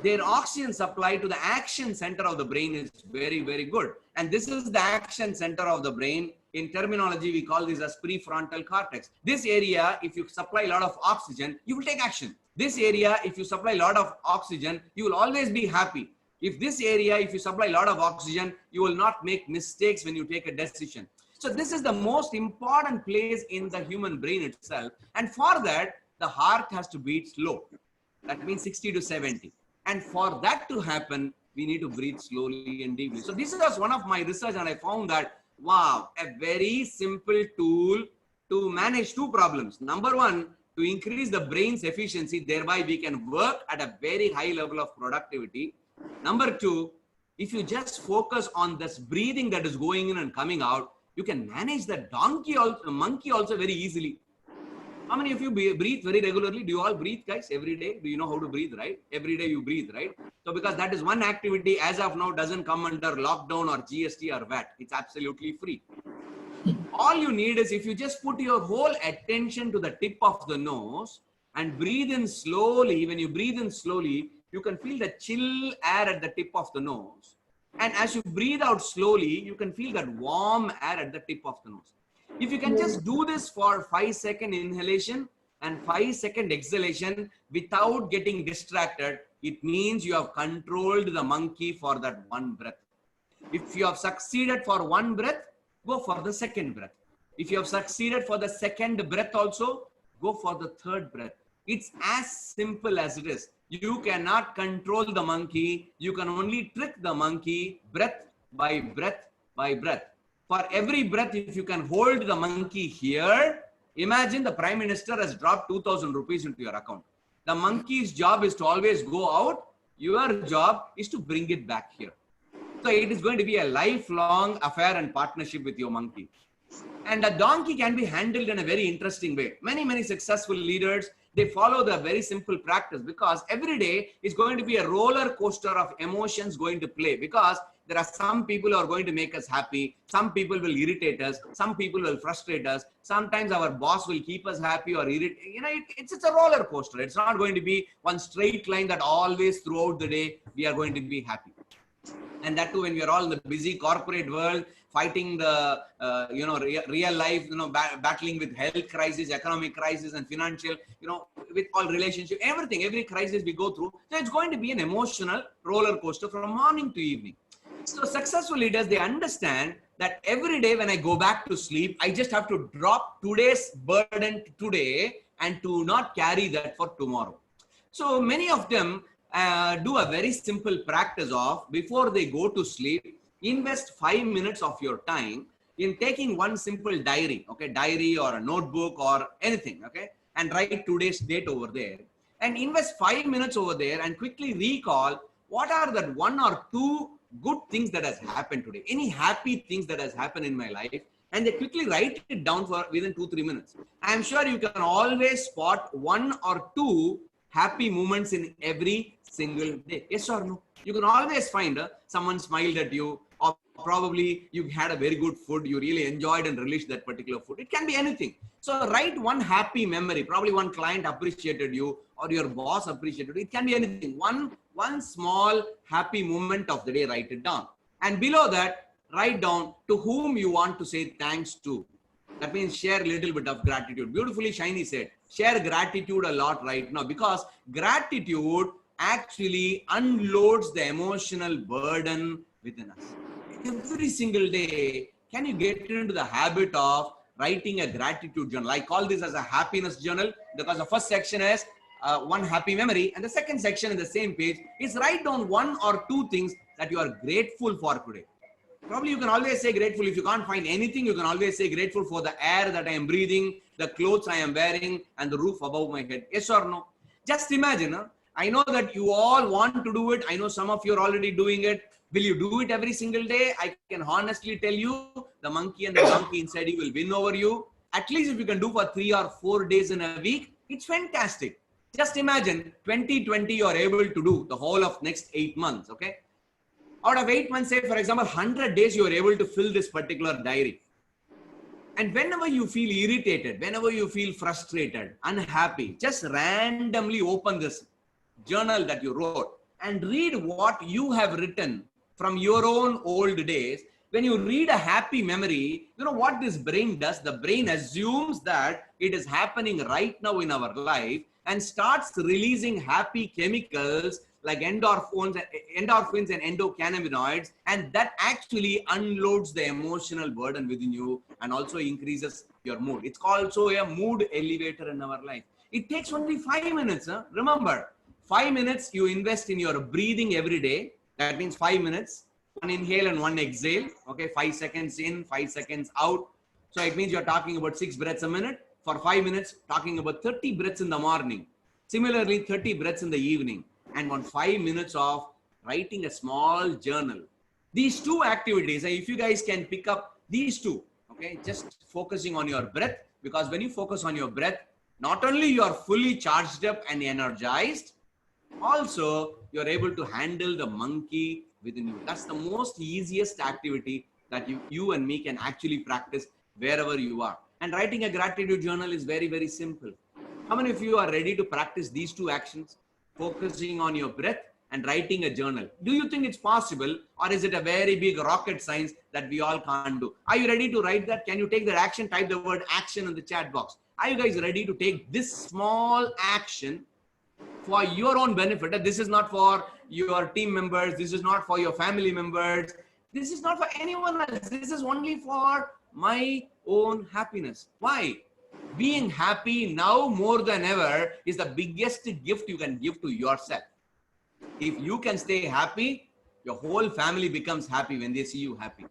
Speaker 3: their oxygen supply to the action center of the brain is very, very good. And this is the action center of the brain. In terminology, we call this as prefrontal cortex. This area, if you supply a lot of oxygen, you will take action. This area, if you supply a lot of oxygen, you will always be happy. If this area, if you supply a lot of oxygen, you will not make mistakes when you take a decision. So this is the most important place in the human brain itself. And for that, the heart has to beat slow. That means 60 to 70. And for that to happen, we need to breathe slowly and deeply. So this was one of my research and I found that, wow, a very simple tool to manage two problems. Number one, to increase the brain's efficiency, thereby we can work at a very high level of productivity. Number two, if you just focus on this breathing that is going in and coming out, you can manage the monkey also very easily. How many of you breathe very regularly? Do you all breathe, guys, every day? Do you know how to breathe, right? Every day you breathe, right? So because that is one activity as of now doesn't come under lockdown or GST or VAT. It's absolutely free. All you need is if you just put your whole attention to the tip of the nose and breathe in slowly. When you breathe in slowly, you can feel the chill air at the tip of the nose. And as you breathe out slowly, you can feel that warm air at the tip of the nose. If you can just do this for 5-second inhalation and 5-second exhalation without getting distracted, it means you have controlled the monkey for that one breath. If you have succeeded for one breath, go for the second breath. If you have succeeded for the second breath also, go for the third breath. It's as simple as it is. You cannot control the monkey. You can only trick the monkey breath by breath by breath. For every breath, if you can hold the monkey here, imagine the Prime Minister has dropped 2,000 rupees into your account. The monkey's job is to always go out. Your job is to bring it back here. So it is going to be a lifelong affair and partnership with your monkey. And a donkey can be handled in a very interesting way. Many successful leaders, they follow the very simple practice because every day is going to be a roller coaster of emotions going to play, because there are some people who are going to make us happy. Some people will irritate us. Some people will frustrate us. Sometimes our boss will keep us happy or irritate. It's a roller coaster. It's not going to be one straight line that always throughout the day we are going to be happy. And that too when we are all in the busy corporate world, fighting the real life, battling with health crisis, economic crisis, and financial, with all relationship, everything, every crisis we go through. So it's going to be an emotional roller coaster from morning to evening. So successful leaders, they understand that every day when I go back to sleep, I just have to drop today's burden today and to not carry that for tomorrow. So many of them do a very simple practice of, before they go to sleep, invest 5 minutes of your time in taking one simple diary, okay, diary or a notebook or anything, okay, and write today's date over there and invest 5 minutes over there and quickly recall what are the 1 or 2 good things that has happened today, any happy things that has happened in my life, and they quickly write it down for within 2-3 minutes. I am sure you can always spot 1 or 2 happy moments in every single day. Yes or no? You can always find someone smiled at you, or probably you had a very good food, you really enjoyed and relished that particular food. It can be anything. So write one happy memory. Probably one client appreciated you or your boss appreciated you. It can be anything. One small happy moment of the day, write it down. And below that, write down to whom you want to say thanks to. That means share a little bit of gratitude. Beautifully Shiny said, share gratitude a lot right now, because gratitude actually unloads the emotional burden within us. Every single day, can you get into the habit of writing a gratitude journal? I call this as a happiness journal because the first section is one happy memory, and the second section in the same page is write down 1 or 2 things that you are grateful for today. Probably you can always say grateful. If you can't find anything, you can always say grateful for the air that I am breathing, the clothes I am wearing, and the roof above my head. Yes or no? Just imagine. I know that you all want to do it. I know some of you are already doing it. Will you do it every single day? I can honestly tell you, the monkey and the donkey inside you will win over you. At least if you can do for 3 or 4 days in a week, it's fantastic. Just imagine 2020 you are able to do the whole of next 8 months, okay? Out of 8 months, say for example, 100 days you are able to fill this particular diary. And whenever you feel irritated, whenever you feel frustrated, unhappy, just randomly open this journal that you wrote and read what you have written from your own old days. When you read a happy memory, you know what this brain does? The brain assumes that it is happening right now in our life and starts releasing happy chemicals like endorphins and endocannabinoids, and that actually unloads the emotional burden within you and also increases your mood. It's also a mood elevator in our life. It takes only 5 minutes. Remember, 5 minutes you invest in your breathing every day. That means 5 minutes, 1 inhale and 1 exhale. Okay, 5 seconds in, 5 seconds out. So it means you're talking about 6 breaths a minute. For 5 minutes, talking about 30 breaths in the morning. Similarly, 30 breaths in the evening. And 5 minutes of writing a small journal These two activities, if you guys can pick up these two, okay, just focusing on your breath, because when you focus on your breath, not only you are fully charged up and energized, also you're able to handle the monkey within you. That's the most easiest activity that you and me can actually practice wherever you are. And writing a gratitude journal is very, very simple. How many of you are ready to practice these two actions, focusing on your breath and writing a journal? Do you think it's possible, or is it a very big rocket science that we all can't do? Are you ready to write that? Can you take that action? Type the word action in the chat box. Are you guys ready to take this small action for your own benefit? This is not for your team members. This is not for your family members. This is not for anyone else. This is only for my own happiness. Why? Being happy now more than ever is the biggest gift you can give to yourself. If you can stay happy, your whole family becomes happy when they see you happy.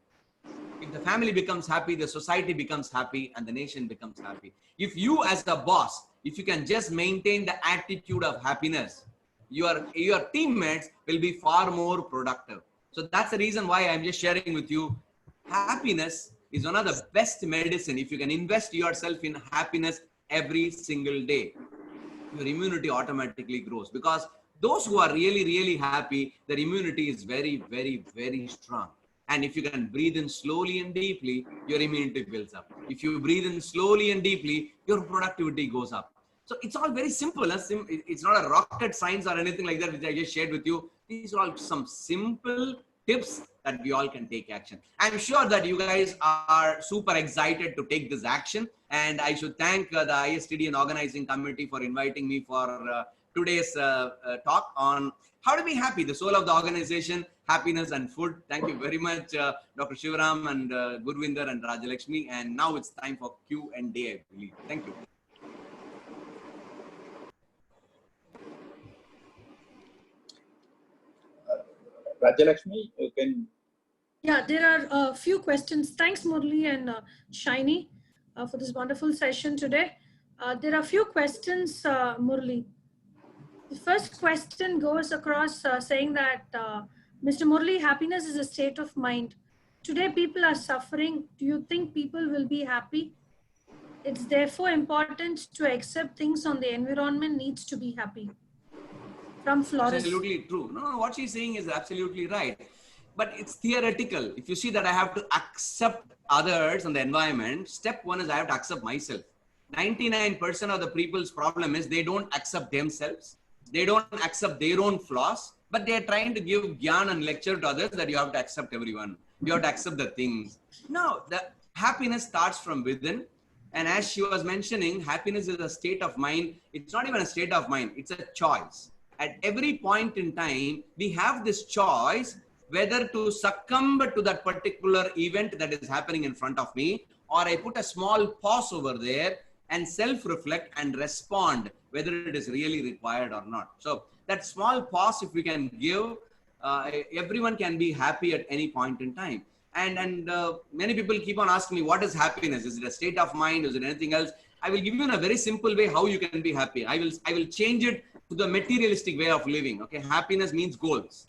Speaker 3: If the family becomes happy, the society becomes happy, and the nation becomes happy. If you as the boss, if you can just maintain the attitude of happiness, your teammates will be far more productive. So that's the reason why I'm just sharing with you. Happiness is one of the best medicine. If you can invest yourself in happiness every single day, your immunity automatically grows, because those who are really, really happy, their immunity is very, very, very strong. And if you can breathe in slowly and deeply, your immunity builds up. If you breathe in slowly and deeply, your productivity goes up. So it's all very simple. It's not a rocket science or anything like that, which I just shared with you. These are all some simple tips that we all can take action. I'm sure that you guys are super excited to take this action. And I should thank the ISTD and organizing committee for inviting me for today's talk on how to be happy, the soul of the organization, happiness and food. Thank you very much, Dr. Shivaram and Gurvinder and Rajalakshmi. And now it's time for Q&A, I believe. Thank you.
Speaker 1: Rajalakshmi, you can.
Speaker 4: Yeah, there are a few questions. Thanks, Murli and Shiny, for this wonderful session today. There are a few questions, Murli. The first question goes across saying that, Mr. Murli, happiness is a state of mind. Today, people are suffering. Do you think people will be happy? It's therefore important to accept things on the environment needs to be happy. From Flores.
Speaker 3: Absolutely true. No, what she's saying is absolutely right. But it's theoretical. If you see that I have to accept others and the environment, step one is I have to accept myself. 99% of the people's problem is they don't accept themselves. They don't accept their own flaws, but they're trying to give gyan and lecture to others that you have to accept everyone. You have to accept the things. No, the happiness starts from within. And as she was mentioning, happiness is a state of mind. It's not even a state of mind. It's a choice. At every point in time, we have this choice whether to succumb to that particular event that is happening in front of me, or I put a small pause over there and self-reflect and respond whether it is really required or not. So that small pause, if we can give, everyone can be happy at any point in time. And many people keep on asking me, what is happiness? Is it a state of mind? Is it anything else? I will give you in a very simple way how you can be happy. I will change it to the materialistic way of living. Okay, happiness means goals.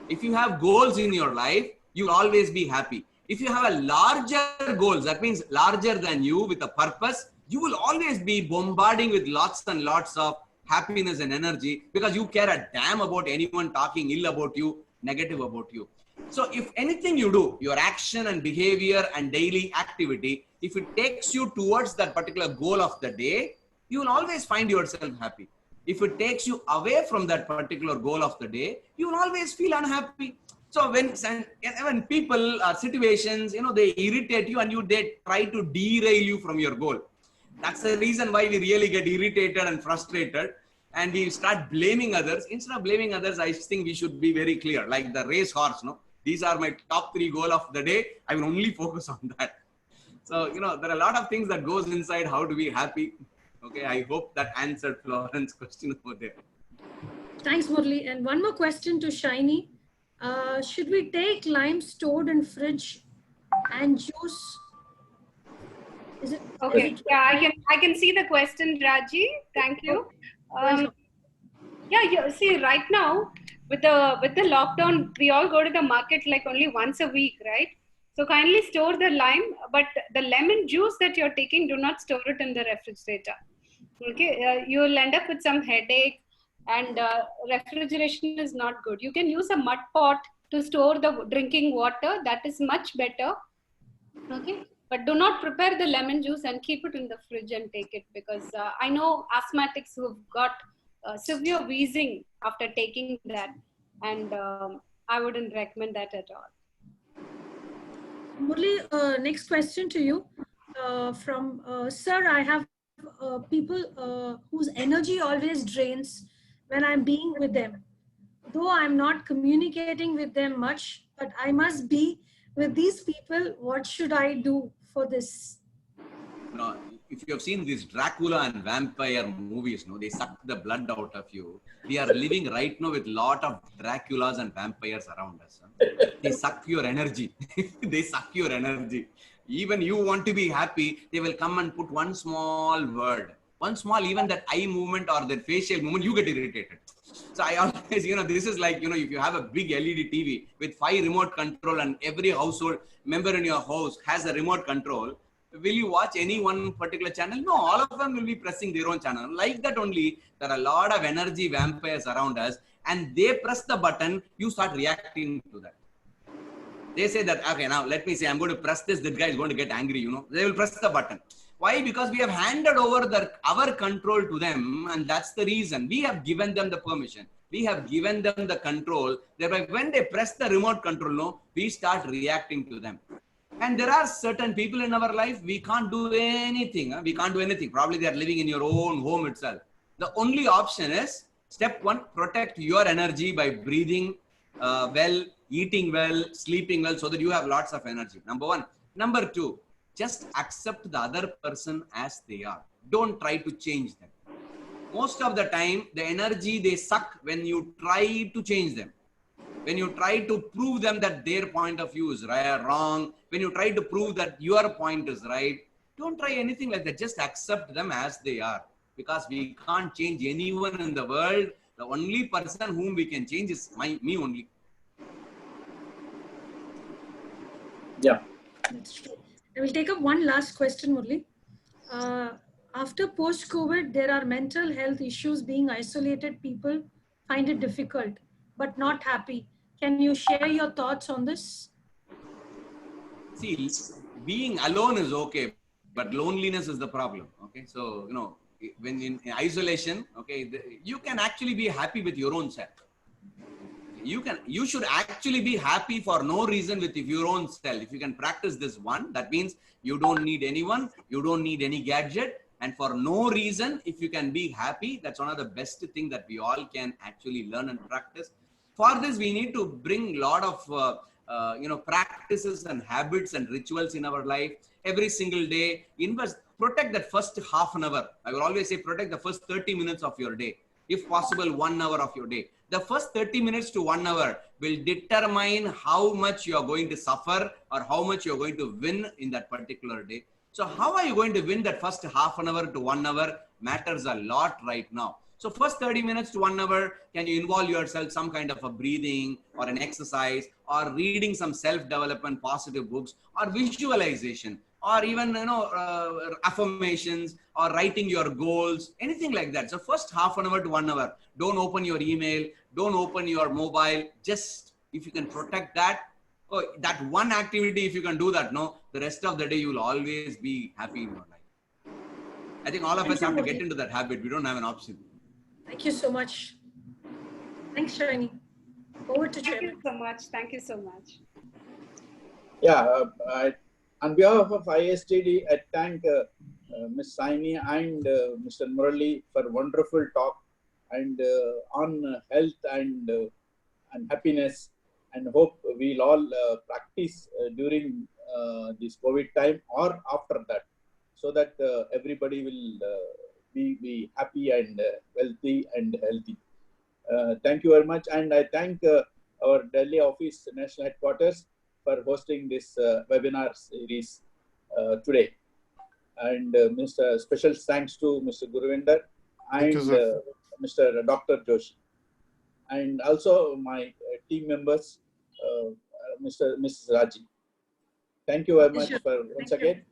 Speaker 3: If you have goals in your life, you will always be happy. If you have a larger goals, that means larger than you with a purpose, you will always be bombarding with lots and lots of happiness and energy, because you care a damn about anyone talking ill about you, negative about you. So if anything you do, your action and behavior and daily activity, if it takes you towards that particular goal of the day, you will always find yourself happy. If it takes you away from that particular goal of the day, you will always feel unhappy. So when people or situations, they irritate you and they try to derail you from your goal. That's the reason why we really get irritated and frustrated and we start blaming others. Instead of blaming others, I think we should be very clear, like the race horse. These are my top 3 goals of the day. I will only focus on that. So, there are a lot of things that goes inside how to be happy. Okay, I hope that answered Florence's question over there.
Speaker 4: Thanks, Murli. And one more question to Shiny. Should we take lime stored in fridge and juice? Is it
Speaker 2: okay? Yeah, I can see the question, Raji. Thank you. Yeah, see, right now with the lockdown, we all go to the market like only once a week, right? So kindly store the lime, but the lemon juice that you're taking, do not store it in the refrigerator. Okay, you will end up with some headache, and refrigeration is not good. You can use a mud pot to store the drinking water. That is much better. Okay, but do not prepare the lemon juice and keep it in the fridge and take it, because I know asthmatics who've got severe wheezing after taking that, and I wouldn't recommend that at all.
Speaker 4: Murli, next question to you from Sir. I have people whose energy always drains when I'm being with them. Though I'm not communicating with them much, but I must be with these people. What should I do for this?
Speaker 3: No, if you have seen these Dracula and vampire movies, no, they suck the blood out of you. We are living right now with a lot of Draculas and vampires around us. They suck your energy. They suck your energy. Even you want to be happy, they will come and put one small word, one small, even that eye movement or that facial movement, you get irritated. So I always, this is like, if you have a big LED TV with 5 remote control and every household member in your house has a remote control, will you watch any one particular channel? No, all of them will be pressing their own channel. Like that only, there are a lot of energy vampires around us, and they press the button, you start reacting to that. They say that, okay, now let me say, I'm going to press this, that guy is going to get angry, They will press the button. Why? Because we have handed over our control to them, and that's the reason. We have given them the permission. We have given them the control. Thereby, when they press the remote control, we start reacting to them. And there are certain people in our life, we can't do anything. We can't do anything. Probably they are living in your own home itself. The only option is, step 1, protect your energy by breathing well, eating well, sleeping well, so that you have lots of energy. Number 1. Number 2, just accept the other person as they are. Don't try to change them. Most of the time, the energy they suck when you try to change them. When you try to prove them that their point of view is right or wrong, when you try to prove that your point is right, don't try anything like that. Just accept them as they are, because we can't change anyone in the world. The only person whom we can change is me only.
Speaker 1: Yeah.
Speaker 4: That's true. I will take up one last question, Murli. After post-COVID, there are mental health issues. Being isolated, people find it difficult, but not happy. Can you share your thoughts on this?
Speaker 3: See, being alone is okay, but loneliness is the problem. Okay, so when in isolation, okay, you can actually be happy with your own self. You should actually be happy for no reason with your own self. If you can practice this one, that means you don't need anyone, you don't need any gadget, and for no reason, if you can be happy, that's one of the best things that we all can actually learn and practice. For this, we need to bring a lot of practices and habits and rituals in our life every single day. Protect that first half an hour. I will always say protect the first 30 minutes of your day. If possible, 1 hour of your day. The first 30 minutes to 1 hour will determine how much you are going to suffer or how much you are going to win in that particular day. So how are you going to win that first half an hour to 1 hour matters a lot right now. So first 30 minutes to 1 hour, can you involve yourself some kind of a breathing or an exercise or reading some self-development positive books or visualization or even affirmations or writing your goals, anything like that. So first half an hour to 1 hour, don't open your email, don't open your mobile. Just if you can protect that, that one activity, if you can do that, the rest of the day you will always be happy in your life. I think all of us have to get into that habit. We don't have an option.
Speaker 4: Thank you so much. Thanks, Shaini. Over to Chairman.
Speaker 2: Thank you so much. Thank you so much.
Speaker 1: Yeah, on behalf of ISTD, I thank Ms. Saini and Mr. Murali for wonderful talk and on health and happiness, and hope we'll all practice during this COVID time or after that, so that everybody will be happy and wealthy and healthy. Thank you very much, and I thank our Delhi office, national headquarters, for hosting this webinar series today. And special thanks to Mr. Guruvinder and Mr. Dr. Joshi. and also my team members, Mrs. Raji. Thank you very much
Speaker 4: Sure.
Speaker 1: for once
Speaker 4: Thank you.
Speaker 1: again.